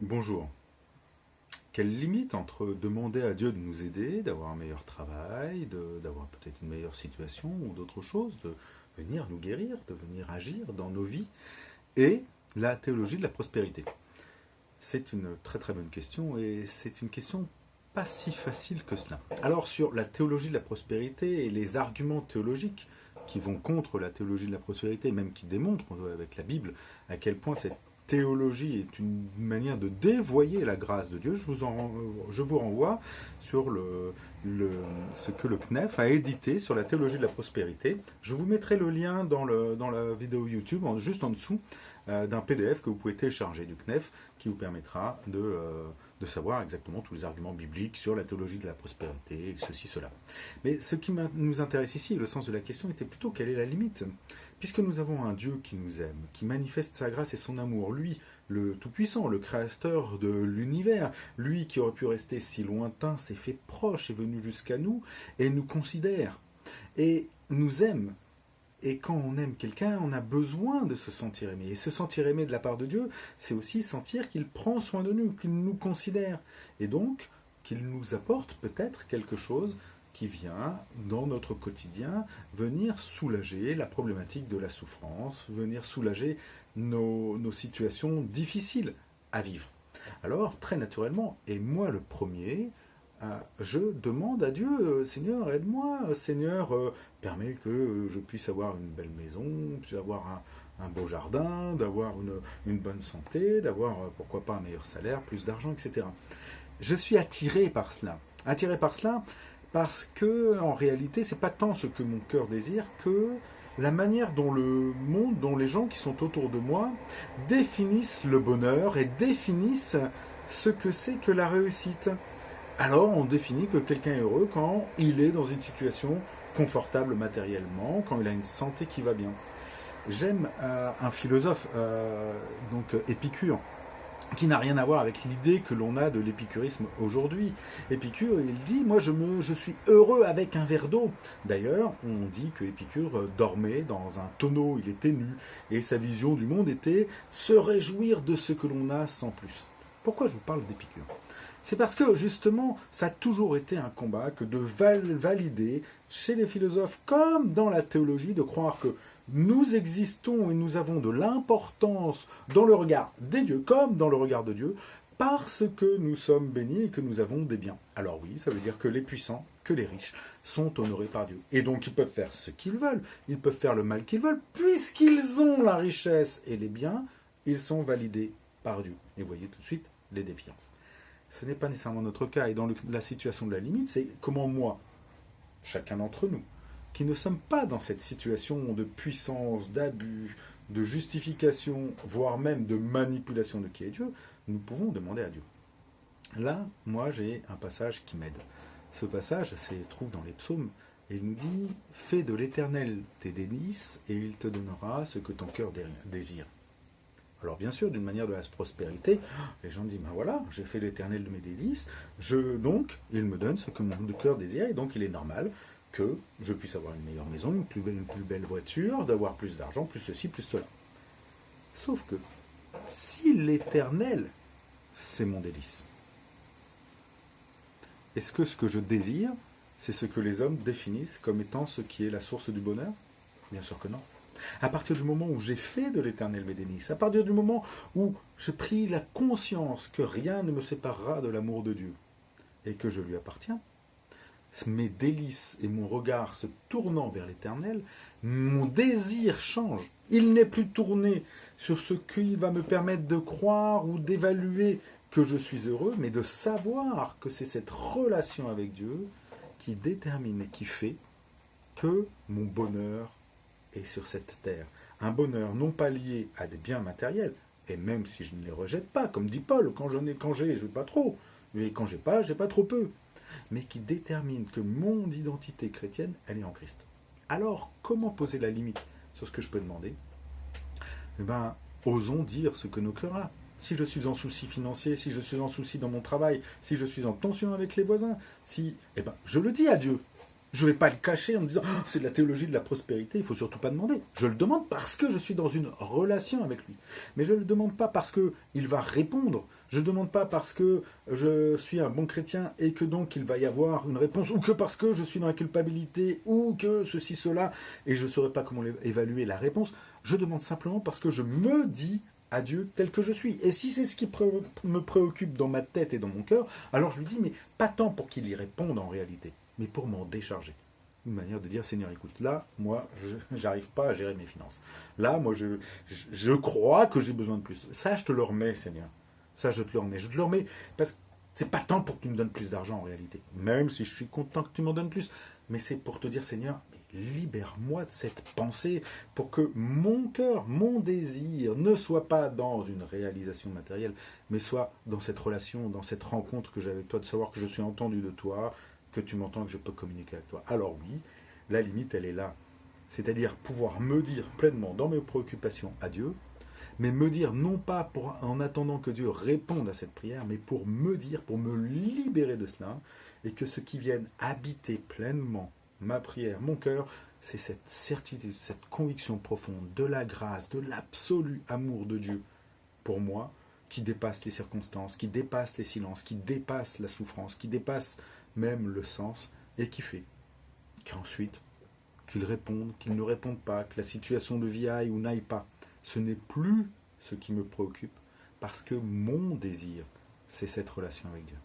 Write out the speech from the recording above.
Bonjour. Quelle limite entre demander à Dieu de nous aider, d'avoir un meilleur travail, d'avoir peut-être une meilleure situation ou d'autres choses, de venir nous guérir, de venir agir dans nos vies, et la théologie de la prospérité? C'est une très très bonne question et c'est une question pas si facile que cela. Alors sur la théologie de la prospérité et les arguments théologiques qui vont contre la théologie de la prospérité, même qui démontrent avec la Bible à quel point cette théologie est une manière de dévoyer la grâce de Dieu, je vous renvoie sur ce que le CNEF a édité sur la théologie de la prospérité. Je vous mettrai le lien dans la vidéo YouTube, juste en dessous, d'un PDF que vous pouvez télécharger du CNEF, qui vous permettra de savoir exactement tous les arguments bibliques sur la théologie de la prospérité, et ceci, cela. Mais ce qui nous intéresse ici, le sens de la question, était plutôt quelle est la limite ? Puisque nous avons un Dieu qui nous aime, qui manifeste sa grâce et son amour, lui, le Tout-Puissant, le Créateur de l'univers, lui qui aurait pu rester si lointain, s'est fait proche, est venu jusqu'à nous et nous considère et nous aime. Et quand on aime quelqu'un, on a besoin de se sentir aimé. Et se sentir aimé de la part de Dieu, c'est aussi sentir qu'il prend soin de nous, qu'il nous considère. Et donc, qu'il nous apporte peut-être quelque chose qui vient, dans notre quotidien, venir soulager la problématique de la souffrance, venir soulager nos situations difficiles à vivre. Alors, très naturellement, et moi le premier, je demande à Dieu, Seigneur, aide-moi, Seigneur, permets que je puisse avoir une belle maison, puisse avoir un beau jardin, d'avoir une bonne santé, d'avoir, pourquoi pas, un meilleur salaire, plus d'argent, etc. Je suis attiré par cela. Attiré par cela parce que, en réalité, c'est pas tant ce que mon cœur désire que la manière dont le monde, dont les gens qui sont autour de moi définissent le bonheur et définissent ce que c'est que la réussite. Alors, on définit que quelqu'un est heureux quand il est dans une situation confortable matériellement, quand il a une santé qui va bien. J'aime un philosophe, donc Épicure, qui n'a rien à voir avec l'idée que l'on a de l'épicurisme aujourd'hui. Épicure, il dit, moi je suis heureux avec un verre d'eau. D'ailleurs, on dit que Épicure dormait dans un tonneau, il était nu, et sa vision du monde était se réjouir de ce que l'on a sans plus. Pourquoi je vous parle d'Épicure ? C'est parce que, justement, ça a toujours été un combat que de valider, chez les philosophes comme dans la théologie, de croire que nous existons et nous avons de l'importance dans le regard des dieux, comme dans le regard de Dieu, parce que nous sommes bénis et que nous avons des biens. Alors oui, ça veut dire que les puissants, que les riches, sont honorés par Dieu. Et donc ils peuvent faire ce qu'ils veulent, ils peuvent faire le mal qu'ils veulent, puisqu'ils ont la richesse et les biens, ils sont validés par Dieu. Et vous voyez tout de suite les défiances. Ce n'est pas nécessairement notre cas. Et dans la situation de la limite, c'est comment moi, chacun d'entre nous, qui ne sommes pas dans cette situation de puissance, d'abus, de justification, voire même de manipulation de qui est Dieu, nous pouvons demander à Dieu. Là, moi, j'ai un passage qui m'aide. Ce passage se trouve dans les psaumes, et il nous dit « Fais de l'Éternel tes délices, et il te donnera ce que ton cœur désire. » Alors bien sûr, d'une manière de la prospérité, les gens disent, ben voilà, j'ai fait l'Éternel de mes délices, donc il me donne ce que mon cœur désire, et donc il est normal que je puisse avoir une meilleure maison, une plus belle voiture, d'avoir plus d'argent, plus ceci, plus cela. Sauf que, si l'Éternel, c'est mon délice, est-ce que ce que je désire, c'est ce que les hommes définissent comme étant ce qui est la source du bonheur? Bien sûr que non. À partir du moment où j'ai fait de l'Éternel mes délices, à partir du moment où j'ai pris la conscience que rien ne me séparera de l'amour de Dieu et que je lui appartiens, mes délices et mon regard se tournant vers l'Éternel, mon désir change. Il n'est plus tourné sur ce qui va me permettre de croire ou d'évaluer que je suis heureux, mais de savoir que c'est cette relation avec Dieu qui détermine et qui fait que mon bonheur est sur cette terre. Un bonheur non pas lié à des biens matériels, et même si je ne les rejette pas, comme dit Paul, quand j'ai, je n'ai pas trop, mais quand j'ai pas trop peu, mais qui détermine que mon identité chrétienne, elle est en Christ. Alors, comment poser la limite sur ce que je peux demander? Eh bien, osons dire ce que nos cœurs ont. Si je suis en souci financier, si je suis en souci dans mon travail, si je suis en tension avec les voisins, eh ben, je le dis à Dieu. Je ne vais pas le cacher en me disant oh, c'est de la théologie de la prospérité, il ne faut surtout pas demander. Je le demande parce que je suis dans une relation avec lui. Mais je ne le demande pas parce qu'il va répondre. Je ne le demande pas parce que je suis un bon chrétien et que donc il va y avoir une réponse, ou que parce que je suis dans la culpabilité, ou que ceci, cela, et je ne saurais pas comment évaluer la réponse. Je demande simplement parce que je me dis à Dieu tel que je suis. Et si c'est ce qui me préoccupe dans ma tête et dans mon cœur, alors je lui dis, mais pas tant pour qu'il y réponde en réalité, mais pour m'en décharger. Une manière de dire, Seigneur, écoute, là, moi, j'arrive pas à gérer mes finances. Là, moi, je crois que j'ai besoin de plus. Ça, je te le remets, Seigneur. Ça, je te le remets. Je te le remets parce que c'est pas tant pour que tu me donnes plus d'argent en réalité, même si je suis content que tu m'en donnes plus, mais c'est pour te dire, Seigneur, libère-moi de cette pensée pour que mon cœur, mon désir ne soit pas dans une réalisation matérielle, mais soit dans cette relation, dans cette rencontre que j'ai avec toi, de savoir que je suis entendu de toi, que tu m'entends, que je peux communiquer avec toi. Alors oui, la limite, elle est là. C'est-à-dire pouvoir me dire pleinement dans mes préoccupations à Dieu, mais me dire non pas en attendant que Dieu réponde à cette prière, mais pour me dire, pour me libérer de cela, et que ce qui vienne habiter pleinement ma prière, mon cœur, c'est cette certitude, cette conviction profonde de la grâce, de l'absolu amour de Dieu pour moi, qui dépasse les circonstances, qui dépasse les silences, qui dépasse la souffrance, qui dépasse même le sens, et qui fait qu'ensuite, qu'il réponde, qu'il ne réponde pas, que la situation de vie aille ou n'aille pas, ce n'est plus ce qui me préoccupe, parce que mon désir, c'est cette relation avec Dieu.